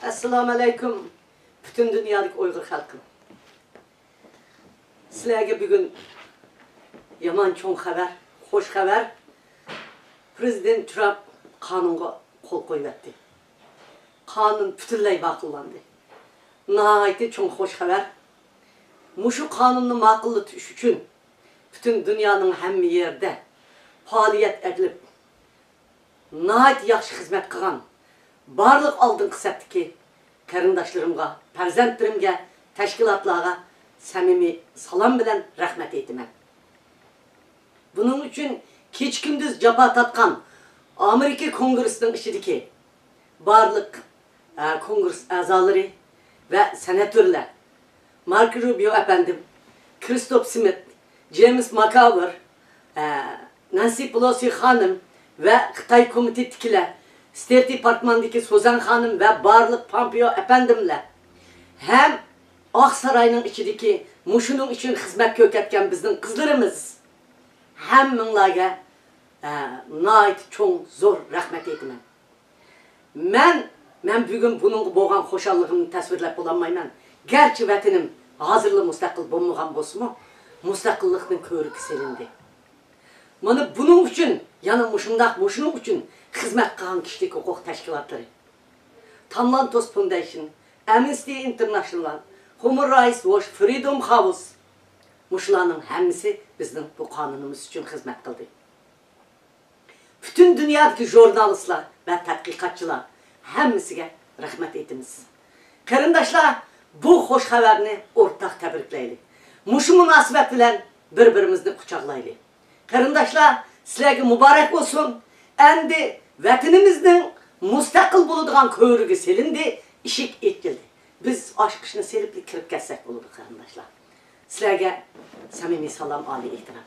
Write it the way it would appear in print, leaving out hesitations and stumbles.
Assalamu alaikum. Bütün dünyadaki Uygur halkım. Sizlerge bugün yaman çoğun haber, hoş haber. Prezident Trump kanunga kol koyuverdi. Kanun bütünley bakıllandı. Nahayeti çoğun hoş haber. Muşu kanununu makıllı tuş üçün bütün dünyanın hem yerde faaliyet edilip nahayet yaxşı hizmet kılan barlık aldın kısaptaki karındaşlarımga, perzentlerimge, teşkilatlara samimi salam bilen rahmet eytimen. Bunun için keç gündüz capa tatkan Amerika Kongresi'nin içindeki barlık kongres azaları ve senatörler Marco Rubio efendim, Christopher Smith, James McAvoy, Nancy Pelosi hanım ve Xitay Komitetikiler, State Departmanı'ndaki Suzan hanım ve barlık Pompeo efendimle hem Aksaray'ın içindeki Muşu'nun için hizmet köketken bizim kızlarımız hem mınlaga nait çok zor rahmet etmem. Ben bugün bunun boğan hoşallığını tasvirlep olamayman. Gerçi vatinim hazırlı müstakil bulmagan bolsunmu, müstakilliknin körükü selindi. Mana bunun için, yani Muşu'nun için hizmet kılan kişilik hukuk teşkilatları, Tamlantos Foundation, Amnesty International, Human Rights Watch, Freedom House, Muşu'nun hemisi bizim bu kanunumuz için hizmet kıldı. Bütün dünyadaki jurnalistler ve tadqiqatçılar hemisiga rahmet etimiz. Karındaşlar, bu hoş haberini ortak tebrikleyli. Muşu münasebet bilen birbirimizni kucaklaylı. Karındaşlar, sizlerge mübarek olsun. Endi vatanimizning müstakil buladigan körüge selindi, işik etkildi. Biz aşk işine selipli kirip ketsek buludu karındaşlar. Sizlerge samimi salam, ali ihtiram.